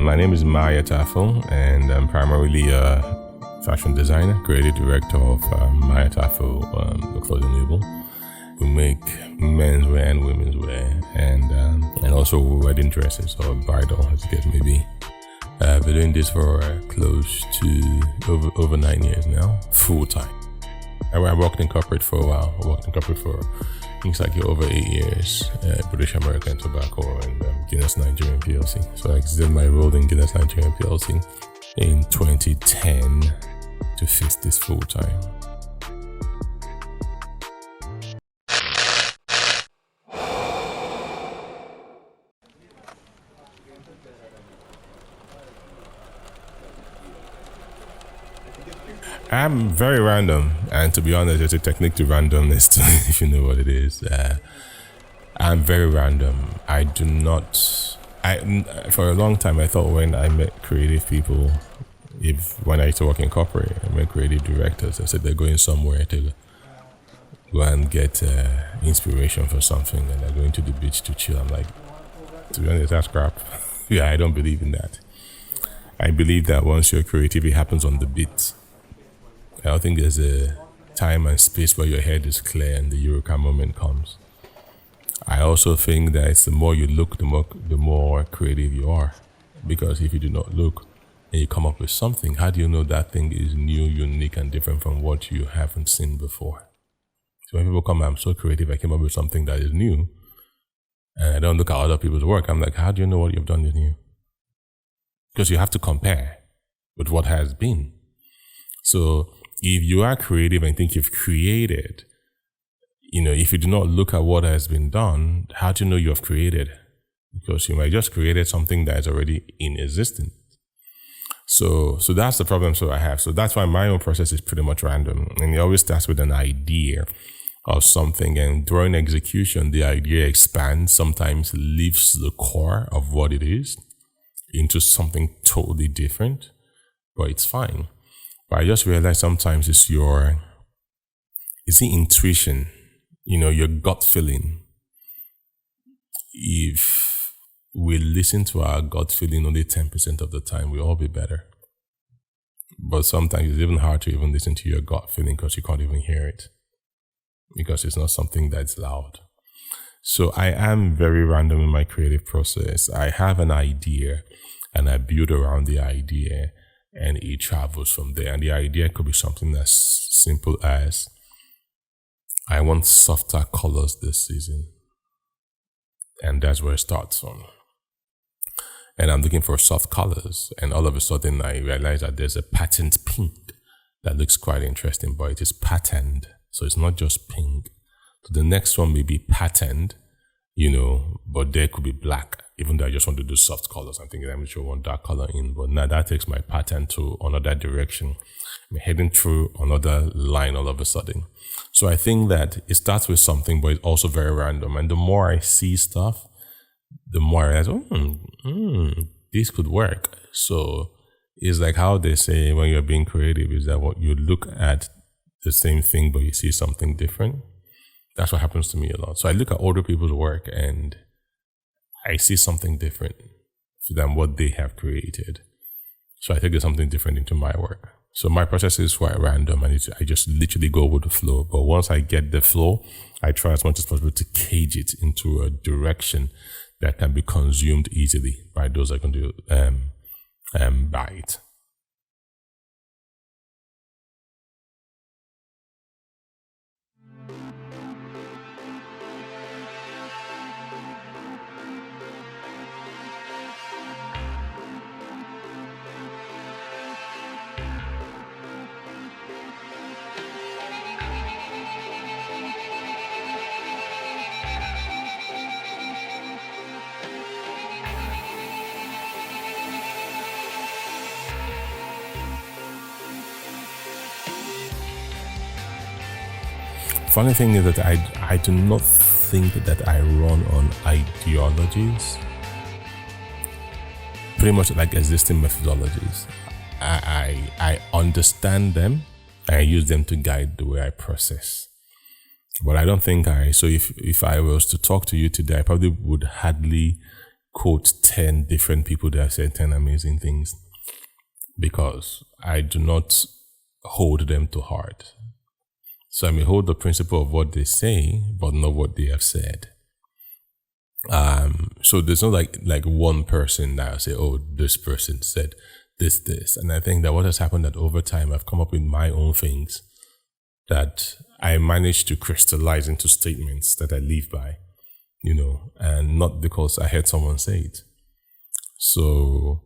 My name is Mai Atafo, and I'm primarily a fashion designer, creative director of Mai Atafo, the clothing label. We make menswear and women's wear, and also wedding dresses or bridal, as you guess maybe. I've been doing this for close to over 9 years now, full time. I worked in corporate for a while. I worked in corporate for things like over 8 years, British American Tobacco and Guinness Nigerian PLC. So I exited my role in Guinness Nigerian PLC in 2010 to face this full time. I'm very random, and to be honest, there's a technique to randomness too, if you know what it is. I'm very random. For a long time, I thought when I met creative people, when I used to work in corporate, I met creative directors, I said they're going somewhere to go and get inspiration for something, and they're going to the beach to chill. I'm like, to be honest, that's crap. Yeah, I don't believe in that. I believe that once you're creative, it happens on the beat. I don't think there's a time and space where your head is clear and the eureka moment comes. I also think that it's the more you look, the more creative you are. Because if you do not look and you come up with something, how do you know that thing is new, unique, and different from what you haven't seen before? So when people come, I'm so creative, I came up with something that is new, and I don't look at other people's work, I'm like, how do you know what you've done is new? Because you have to compare with what has been. So if you are creative and think you've created, if you do not look at what has been done, how do you know you have created? Because you might just created something that is already in existence. So that's the problem I have. So that's why my own process is pretty much random. And it always starts with an idea of something. And during execution, the idea expands, sometimes leaves the core of what it is into something totally different, but it's fine. But I just realized sometimes it's the intuition, your gut feeling. If we listen to our gut feeling only 10% of the time, we'll all be better. But sometimes it's even hard to even listen to your gut feeling because you can't even hear it, because it's not something that's loud. So I am very random in my creative process. I have an idea and I build around the idea, and it travels from there. And the idea could be something as simple as, I want softer colors this season. And that's where it starts from. And I'm looking for soft colors. And all of a sudden, I realize that there's a patterned pink that looks quite interesting, but it is patterned. So it's not just pink. So the next one may be patterned, but there could be black. Even though I just want to do soft colors, I'm thinking I'm sure I want dark color in, but now that takes my pattern to another direction. I'm heading through another line all of a sudden. So I think that it starts with something, but it's also very random. And the more I see stuff, the more I realize, this could work. So it's like how they say when you're being creative is that what you look at the same thing, but you see something different. That's what happens to me a lot. So I look at older people's work and I see something different than what they have created. So I take something different into my work. So my process is quite random, and I just literally go with the flow. But once I get the flow, I try as much as possible to cage it into a direction that can be consumed easily by those that can do by it. Funny thing is that I do not think that I run on ideologies. Pretty much like existing methodologies. I understand them. I use them to guide the way I process. But I don't think so if I was to talk to you today, I probably would hardly quote 10 different people that have said 10 amazing things, because I do not hold them to heart. So I may hold the principle of what they say, but not what they have said. So there's not like one person that I say, oh, this person said this. And I think that what has happened that over time, I've come up with my own things that I managed to crystallize into statements that I live by, and not because I heard someone say it. So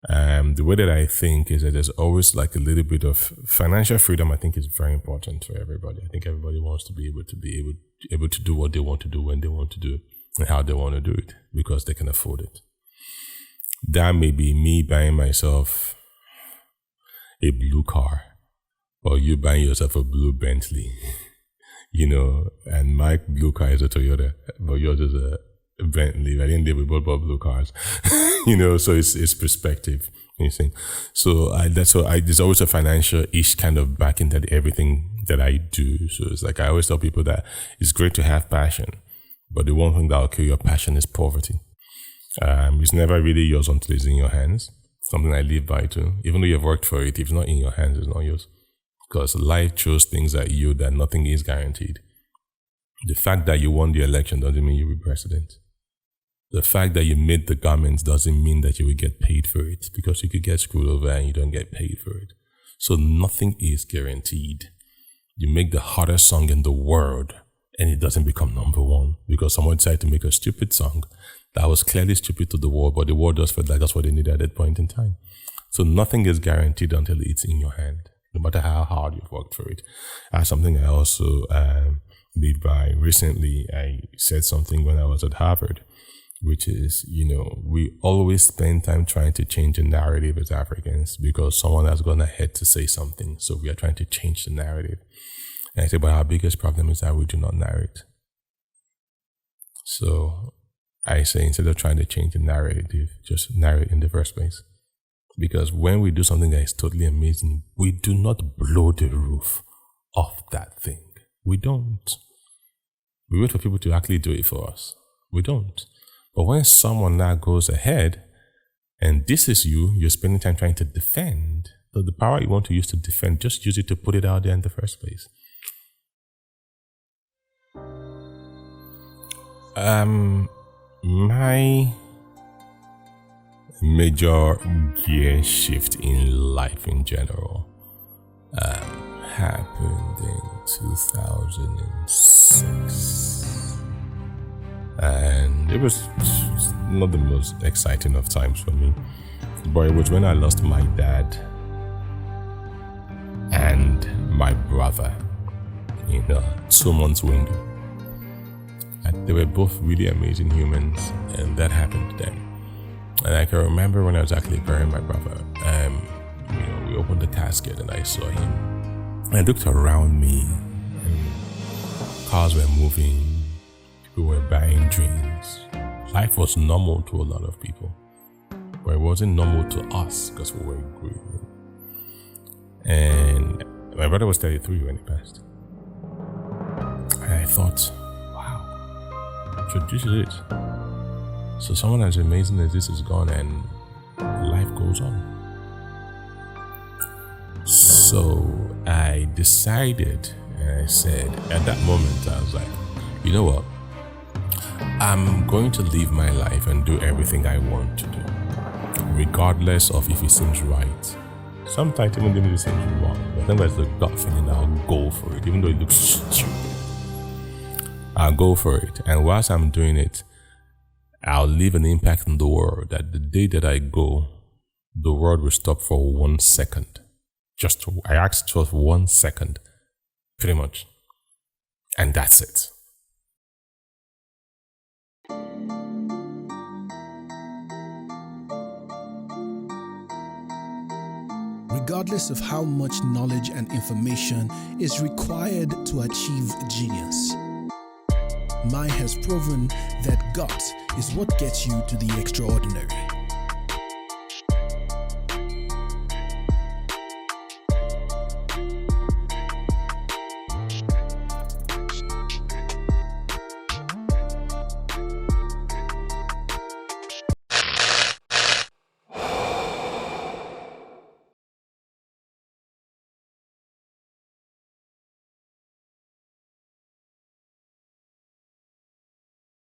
the way that I think is that there's always like a little bit of financial freedom. I think is very important for everybody. I think everybody wants to be able to do what they want to do when they want to do and how they want to do it because they can afford it. That may be me buying myself a blue car, or you buying yourself a blue Bentley, and my blue car is a Toyota, but yours is a Bentley. At the end of the day, we both bought blue cars, so it's perspective. You see, so there's always a financial-ish kind of backing that everything that I do. So it's like I always tell people that it's great to have passion, but the one thing that will kill your passion is poverty. It's never really yours until it's in your hands. Something I live by too. Even though you've worked for it, if it's not in your hands, it's not yours. Because life throws things at you that nothing is guaranteed. The fact that you won the election doesn't mean you'll be president. The fact that you made the garments doesn't mean that you will get paid for it, because you could get screwed over and you don't get paid for it. So nothing is guaranteed. You make the hottest song in the world and it doesn't become number one because someone decided to make a stupid song that was clearly stupid to the world, but the world just felt like that's what they needed at that point in time. So nothing is guaranteed until it's in your hand, no matter how hard you've worked for it. Something I also live by. Recently, I said something when I was at Harvard, which is, we always spend time trying to change the narrative as Africans because someone has gone ahead to say something. So we are trying to change the narrative. And I say, but our biggest problem is that we do not narrate. So I say, instead of trying to change the narrative, just narrate in the first place. Because when we do something that is totally amazing, we do not blow the roof off that thing. We don't. We wait for people to actually do it for us. We don't. But when someone now goes ahead and this is you're spending time trying to defend. So the power you want to use to defend, just use it to put it out there in the first place. My major gear shift in life in general happened in 2006, and it was not the most exciting of times for me, but it was when I lost my dad and my brother in a 2-month window. And they were both really amazing humans, and that happened to them. And I can remember when I was actually burying my brother, we opened the casket and I saw him. I looked around me, and cars were moving, people were buying drinks. Life was normal to a lot of people, but it wasn't normal to us because we were grieving. And my brother was 33 when he passed. And I thought, so this is it. So someone as amazing as this is gone and life goes on. So I decided, and I said, at that moment, I was like, you know what? I'm going to live my life and do everything I want to do, regardless of if it seems right. Sometimes even if it seems wrong, but then there's the gut feeling, I'll go for it, even though it looks stupid. I'll go for it. And whilst I'm doing it, I'll leave an impact on the world that the day that I go, the world will stop for 1 second. I asked for 1 second, pretty much. And that's it. Regardless of how much knowledge and information is required to achieve genius, Mai has proven that gut is what gets you to the extraordinary.